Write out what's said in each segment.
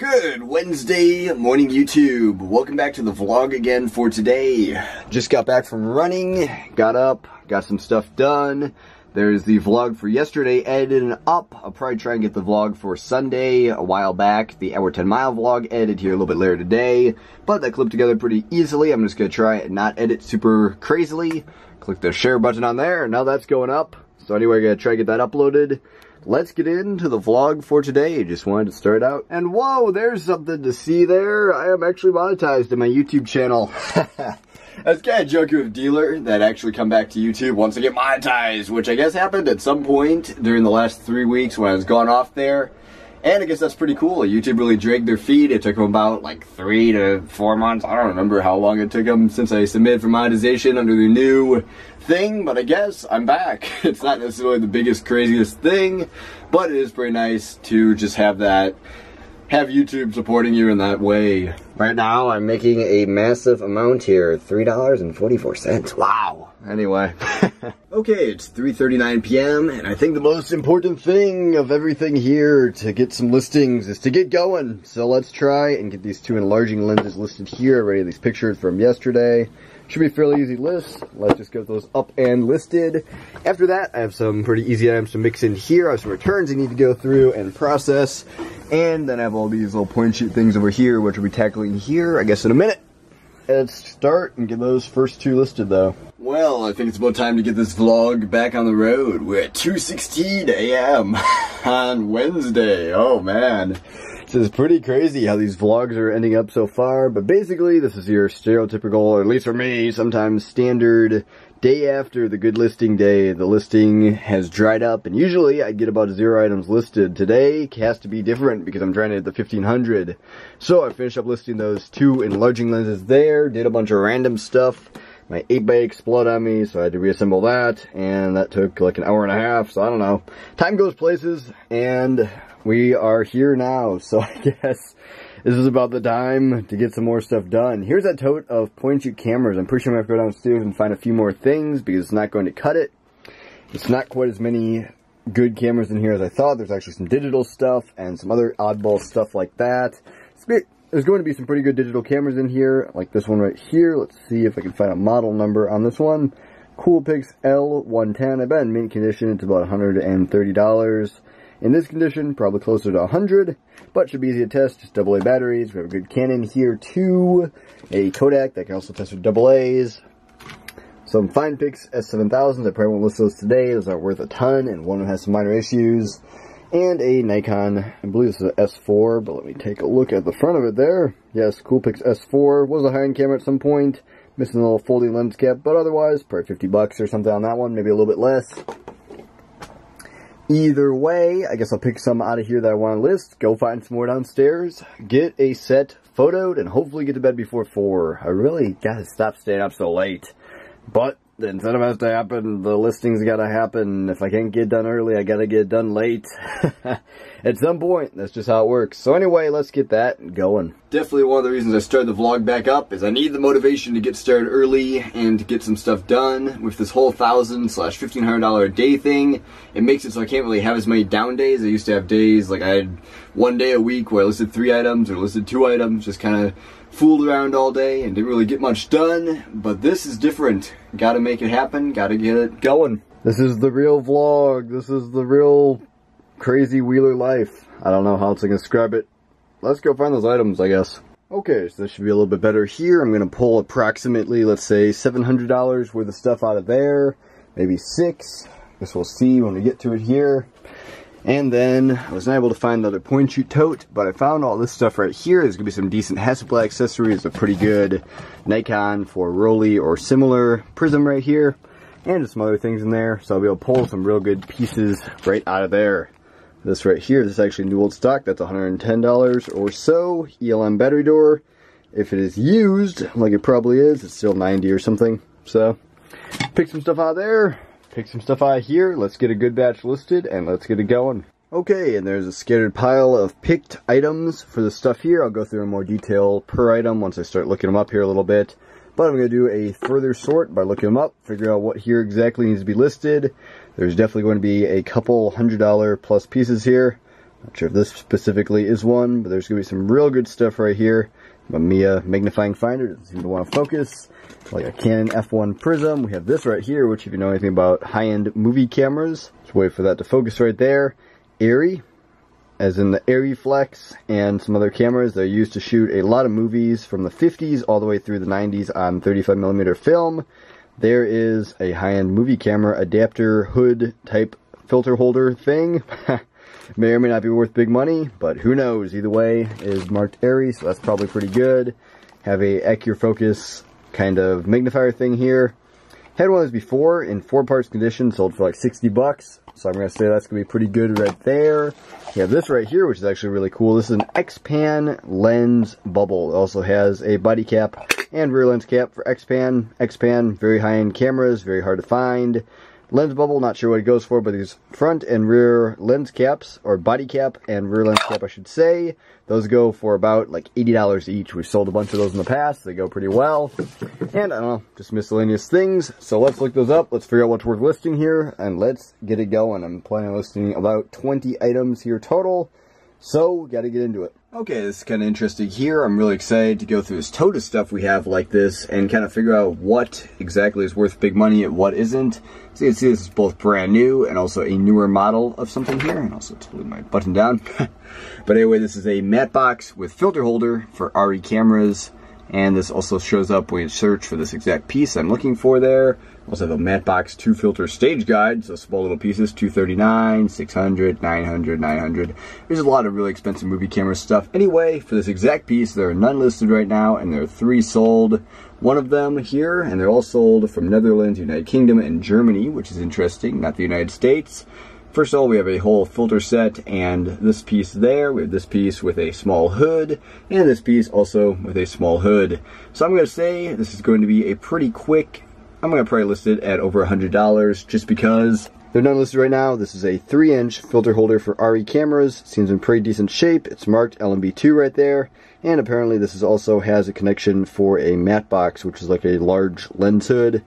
Good Wednesday morning, YouTube. Welcome back to the vlog again for today. Just got back from running, got up, got some stuff done. There's the vlog for yesterday edited and up. I'll probably try and get the vlog for Sunday a while back. The Hour 10 Mile vlog edited here a little bit later today, but that clipped together pretty easily. I'm just gonna try and not edit super crazily. Click the share button on there, and now that's going up. So anyway, I gotta try to get that uploaded. Let's get into the vlog for today. Just wanted to start out. And whoa, there's something to see there. I am actually monetized in my YouTube channel. That's kind of joking with Dealer that actually come back to YouTube once I get monetized, which I guess happened at some point during the last 3 weeks when I was gone off there. And I guess that's pretty cool. YouTube really dragged their feet. It took them about like 3 to 4 months. I don't remember how long it took them since I submitted for monetization under the new thing, but I guess I'm back. It's not necessarily the biggest, craziest thing, but it is pretty nice to just have YouTube supporting you in that way. Right now, I'm making a massive amount here, $3.44. Wow. Anyway. Okay, it's 3:39 p.m. and I think the most important thing of everything here to get some listings is to get going. So let's try and get these 2 enlarging lenses listed here. I already have these pictures from yesterday. Should be a fairly easy list. Let's just get those up and listed. After that, I have some pretty easy items to mix in here. I have some returns I need to go through and process. And then I have all these little point shoot things over here, which we'll be tackling here, I guess, in a minute. Let's start and get those first 2 listed, though. Well, I think it's about time to get this vlog back on the road. We're at 2:16 a.m. on Wednesday. Oh, man. This is pretty crazy how these vlogs are ending up so far, but basically this is your stereotypical, or at least for me, sometimes standard day after the good listing day. The listing has dried up, and usually I get about 0 items listed. Today has to be different because I'm trying to hit the 1500. So I finished up listing those 2 enlarging lenses there, did a bunch of random stuff. My 8x8 exploded on me, so I had to reassemble that, and that took like an hour and a half, so I don't know. Time goes places, and we are here now, so I guess this is about the time to get some more stuff done. Here's that tote of point-and-shoot cameras. I'm pretty sure I'm going to have to go downstairs and find a few more things because it's not going to cut it. It's not quite as many good cameras in here as I thought. There's actually some digital stuff and some other oddball stuff like that. There's going to be some pretty good digital cameras in here, like this one right here. Let's see if I can find a model number on this one. Coolpix L110. I bet in mint condition it's about $130. In this condition, probably closer to 100, but should be easy to test. Just AA batteries. We have a good Canon here too. A Kodak that can also test with AA's. Some FinePix S7000s. I probably won't list those today. Those aren't worth a ton, and one has some minor issues. And a Nikon, I believe this is an S4, but let me take a look at the front of it there. Yes, Coolpix S4 was a high-end camera at some point. Missing a little folding lens cap, but otherwise, probably $50 or something on that one, maybe a little bit less. Either way, I guess I'll pick some out of here that I want to list, go find some more downstairs, get a set photoed, and hopefully get to bed before 4. I really gotta stop staying up so late. But the incentive has to happen, the listings gotta happen. If I can't get done early, I gotta get done late. At some point, that's just how it works. So anyway, let's get that going. Definitely one of the reasons I started the vlog back up is I need the motivation to get started early and to get some stuff done. With this whole $1,000/$1,500 a day thing, it makes it so I can't really have as many down days. I used to have days, like I had 1 day a week where I listed 3 items or listed 2 items, just kind of fooled around all day and didn't really get much done. But this is different. Gotta make it happen, gotta get it going. This is the real vlog. This is the real crazy wheeler life. I don't know how else I can describe it. Let's go find those items, I guess. Okay, so this should be a little bit better here. I'm going to pull approximately, let's say, $700 worth of stuff out of there. Maybe 6. Guess we'll see when we get to it here. And then, I was not able to find another point-and-shoot tote, but I found all this stuff right here. There's going to be some decent Hasselblad accessories, a pretty good Nikon for Rolly or similar prism right here. And just some other things in there, so I'll be able to pull some real good pieces right out of there. This right here, this is actually new old stock. That's $110 or so. ELM battery door. If it is used, like it probably is, it's still 90 or something. So, pick some stuff out of there. Pick some stuff out of here. Let's get a good batch listed and let's get it going. Okay, and there's a scattered pile of picked items for the stuff here. I'll go through in more detail per item once I start looking them up here a little bit. But I'm going to do a further sort by looking them up, figure out what here exactly needs to be listed. There's definitely going to be a couple $100+ plus pieces here. Not sure if this specifically is one, but there's going to be some real good stuff right here. My Mamiya magnifying finder doesn't seem to want to focus. Like a Canon F1 Prism. We have this right here, which if you know anything about high-end movie cameras, let's wait for that to focus right there. Arri, as in the Arri Flex, and some other cameras that are used to shoot a lot of movies from the 50s all the way through the 90s on 35mm film. There is a high-end movie camera adapter hood type filter holder thing. May or may not be worth big money, but who knows. Either way, it is marked Arri, so that's probably pretty good. Have a AccuFocus kind of magnifier thing here. Had one of these before in 4 parts condition, sold for like 60 bucks. So I'm going to say that's going to be pretty good right there. We have this right here, which is actually really cool. This is an X-Pan lens bubble. It also has a body cap and rear lens cap for X-Pan. X-Pan, very high-end cameras, very hard to find. Lens bubble, not sure what it goes for, but these front and rear lens caps, or body cap and rear lens cap I should say, those go for about like $80 each. We've sold a bunch of those in the past. They go pretty well. And I don't know, just miscellaneous things. So let's look those up. Let's figure out what's worth listing here, and let's get it going. I'm planning on listing about 20 items here total. So, gotta get into it. Okay, this is kind of interesting here. I'm really excited to go through this tote of stuff we have like this and kind of figure out what exactly is worth big money and what isn't. So you can see this is both brand new and also a newer model of something here. And also to leave my button down. But anyway, this is a matte box with filter holder for Arri cameras. And this also shows up when you search for this exact piece I'm looking for there. Also have a matte box 2 filter stage guide, so small little pieces, $239, $600, $900, $900. There's a lot of really expensive movie camera stuff. Anyway, for this exact piece, there are none listed right now, and there are 3 sold. One of them here, and they're all sold from Netherlands, United Kingdom, and Germany, which is interesting, not the United States. First of all, we have a whole filter set, and this piece there, we have this piece with a small hood, and this piece also with a small hood. So I'm going to say this is going to be a pretty quick, I'm going to probably list it at over $100, just because they're not listed right now. This is a 3-inch filter holder for Arri cameras. Seems in pretty decent shape. It's marked LMB2 right there, and apparently this is also has a connection for a matte box, which is like a large lens hood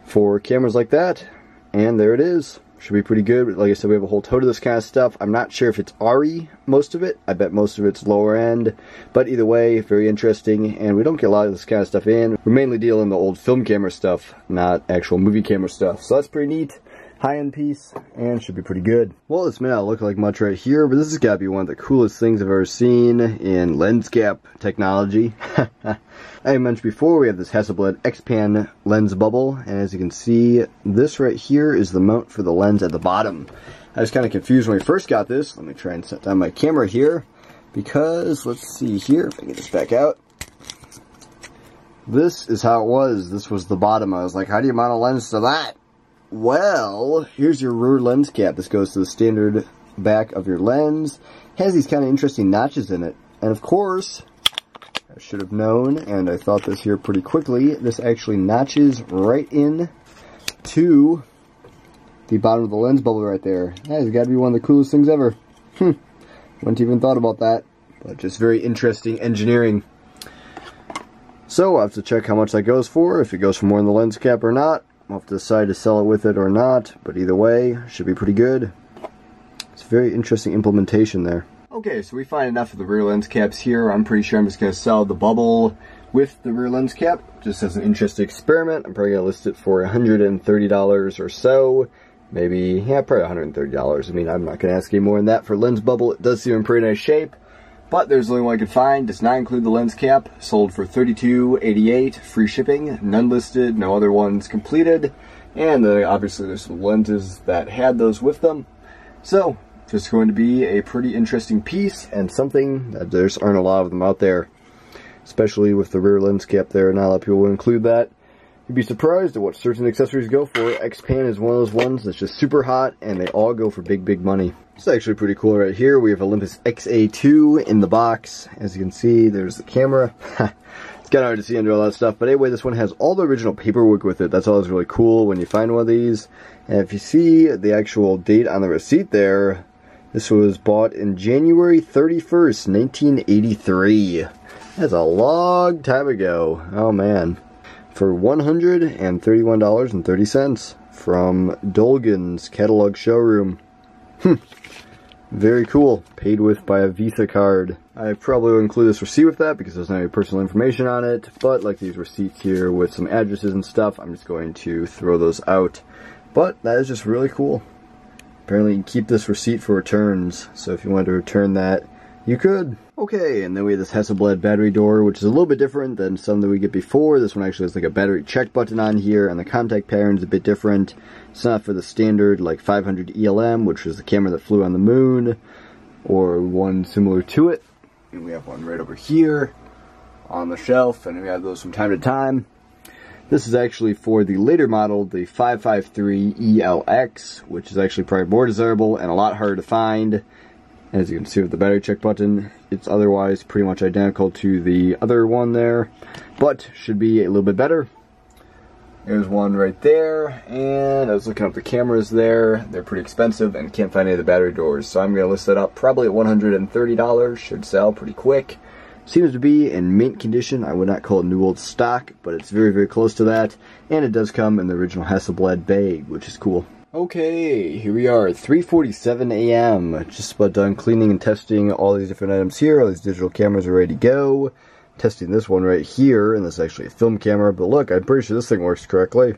for cameras like that, and there it is. Should be pretty good. Like I said, we have a whole tote of this kind of stuff. I'm not sure if it's Arri, most of it. I bet most of it's lower end. But either way, very interesting. And we don't get a lot of this kind of stuff in. We're mainly dealing the old film camera stuff, not actual movie camera stuff. So that's pretty neat. High-end piece, and should be pretty good. Well, this may not look like much right here, but this has got to be one of the coolest things I've ever seen in lens cap technology. I mentioned before, we have this Hasselblad X-Pan lens bubble, and as you can see, this right here is the mount for the lens at the bottom. I was kind of confused when we first got this. Let me try and set down my camera here, because, let's see here, if I can get this back out. This is how it was. This was the bottom. I was like, how do you mount a lens to that? Well, here's your rear lens cap. This goes to the standard back of your lens. Has these kind of interesting notches in it. And of course, I should have known, and I thought this here pretty quickly, this actually notches right in to the bottom of the lens bubble right there. That has got to be one of the coolest things ever. Wouldn't even thought about that. But just very interesting engineering. So I'll have to check how much that goes for, if it goes for more than the lens cap or not. I'll have to decide to sell it with it or not, but either way, should be pretty good. It's a very interesting implementation there. Okay, so we find enough of the rear lens caps here. I'm pretty sure I'm just going to sell the bubble with the rear lens cap, just as an interesting experiment. I'm probably going to list it for $130 or so. Maybe, yeah, probably $130. I mean, I'm not going to ask any more than that for lens bubble. It does seem in pretty nice shape. But there's the only one I could find. Does not include the lens cap. Sold for $32.88. Free shipping. None listed. No other ones completed. And obviously there's some lenses that had those with them. So, just going to be a pretty interesting piece. And something that there aren't a lot of them out there. Especially with the rear lens cap there. Not a lot of people will include that. You'd be surprised at what certain accessories go for. X-Pan is one of those ones that's just super hot. And they all go for big, big money. It's actually pretty cool right here. We have Olympus XA2 in the box. As you can see, there's the camera. It's kind of hard to see under all that stuff. But anyway, this one has all the original paperwork with it. That's always really cool when you find one of these. And if you see the actual date on the receipt there, this was bought in January 31st, 1983. That's a long time ago. Oh man. For $131.30 from Dolgen's Catalog Showroom. Very cool. Paid with by a Visa card. I probably will include this receipt with that because there's no personal information on it, but like these receipts here with some addresses and stuff, I'm just going to throw those out. But that is just really cool. Apparently you can keep this receipt for returns, so if you wanted to return that, you could. Okay, and then we have this Hasselblad battery door, which is a little bit different than some that we get before. This one actually has like a battery check button on here, and the contact pattern is a bit different. It's not for the standard like 500 ELM, which was the camera that flew on the moon, or one similar to it. And we have one right over here on the shelf, and we have those from time to time. This is actually for the later model, the 553 ELX, which is actually probably more desirable and a lot harder to find. As you can see with the battery check button, it's otherwise pretty much identical to the other one there, but should be a little bit better. There's one right there, and I was looking up the cameras there. They're pretty expensive and can't find any of the battery doors, so I'm going to list that up probably at $130. Should sell pretty quick. Seems to be in mint condition. I would not call it new old stock, but it's very, very close to that, and it does come in the original Hasselblad bag, which is cool. Okay, here we are at 3:47 a.m. Just about done cleaning and testing all these different items here. All these digital cameras are ready to go. Testing this one right here, and this is actually a film camera, but look, I'm pretty sure this thing works correctly.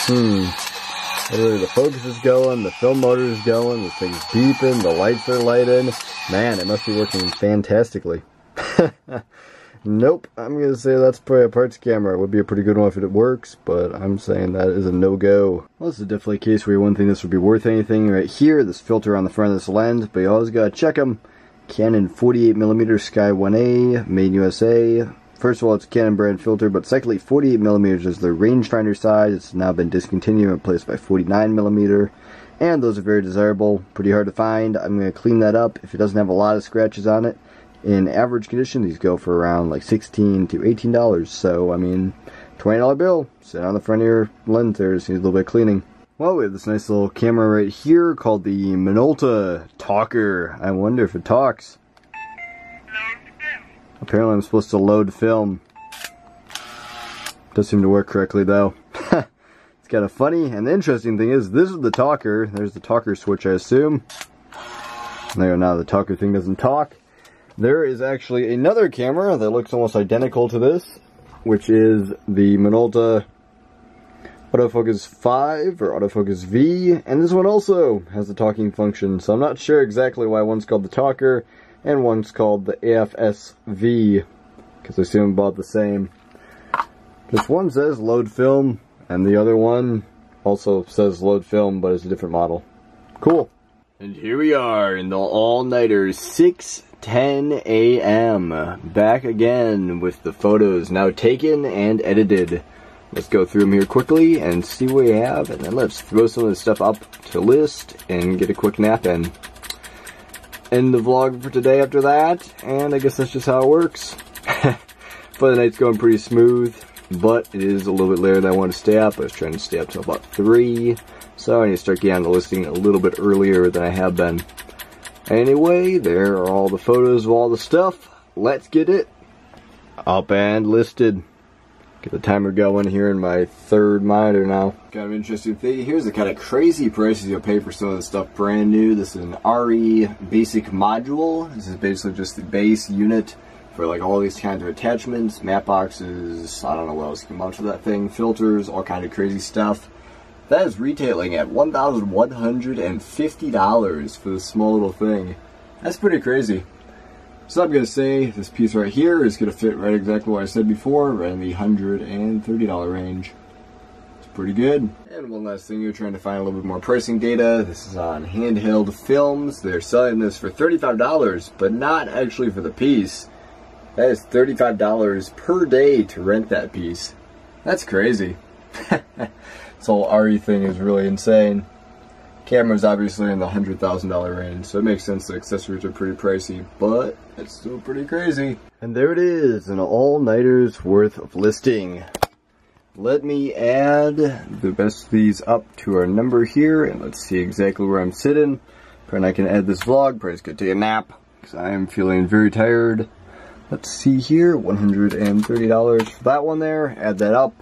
Literally, the focus is going, the film motor is going, this thing's beeping, the lights are lighting. Man, it must be working fantastically. Nope, I'm going to say that's probably a parts camera. It would be a pretty good one if it works, but I'm saying that is a no-go. Well, this is definitely a case where you wouldn't think this would be worth anything right here. This filter on the front of this lens, but you always got to check them. Canon 48mm Sky 1A, made in USA. First of all, it's a Canon brand filter, but secondly, 48mm is the rangefinder size. It's now been discontinued and replaced by 49mm. And those are very desirable, pretty hard to find. I'm going to clean that up if it doesn't have a lot of scratches on it. In average condition, these go for around like $16 to $18. So, I mean, $20 bill. Sit on the front of your lens there, just needs a little bit of cleaning. Well, we have this nice little camera right here called the Minolta Talker. I wonder if it talks. Apparently I'm supposed to load film. Does seem to work correctly though. It's kind of funny, and the interesting thing is, this is the talker. There's the talker switch, I assume. There, now the talker thing doesn't talk. There is actually another camera that looks almost identical to this, which is the Minolta Autofocus 5 or Autofocus V, and this one also has the talking function, so I'm not sure exactly why one's called the talker and one's called the AFS V, because I assume about the same. This one says load film, and the other one also says load film, but it's a different model. Cool. And here we are in the all-nighter 6:10 a.m. Back again with the photos now taken and edited. Let's go through them here quickly and see what we have, and then let's throw some of this stuff up to list and get a quick nap in. End the vlog for today after that, and I guess that's just how it works. But the night's going pretty smooth, but it is a little bit later than I want to stay up. I was trying to stay up till about 3, so I need to start getting on the listing a little bit earlier than I have been. Anyway, there are all the photos of all the stuff. Let's get it up and listed. Get the timer going here in my third monitor now. Kind of interesting thing. Here's the kind of crazy prices you'll pay for some of this stuff brand new. This is an RE basic module. This is basically just the base unit for like all these kinds of attachments, map boxes, I don't know what else you can mount to that thing, filters, all kind of crazy stuff. That is retailing at $1,150 for this small little thing. That's pretty crazy. So I'm going to say this piece right here is going to fit right exactly what I said before, right in the $130 range. It's pretty good. And one last thing, you're trying to find a little bit more pricing data. This is on Handheld Films. They're selling this for $35, but not actually for the piece. That is $35 per day to rent that piece. That's crazy. This whole RE thing is really insane. Camera's obviously in the $100,000 range, so it makes sense the accessories are pretty pricey, but it's still pretty crazy. And there it is, an all-nighter's worth of listing. Let me add the best of these up to our number here, and let's see exactly where I'm sitting. Probably I can add this vlog, probably just gonna take a nap, because I am feeling very tired. Let's see here, $130 for that one there, add that up,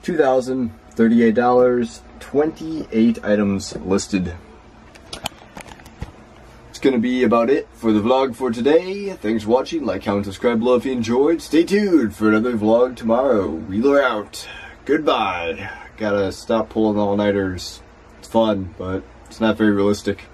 $2,038. 28 items listed. It's gonna be about it for the vlog for today. Thanks for watching. Like, comment, subscribe below if you enjoyed. Stay tuned for another vlog tomorrow. Wheeler out. Goodbye. Gotta stop pulling all-nighters. It's fun, but it's not very realistic.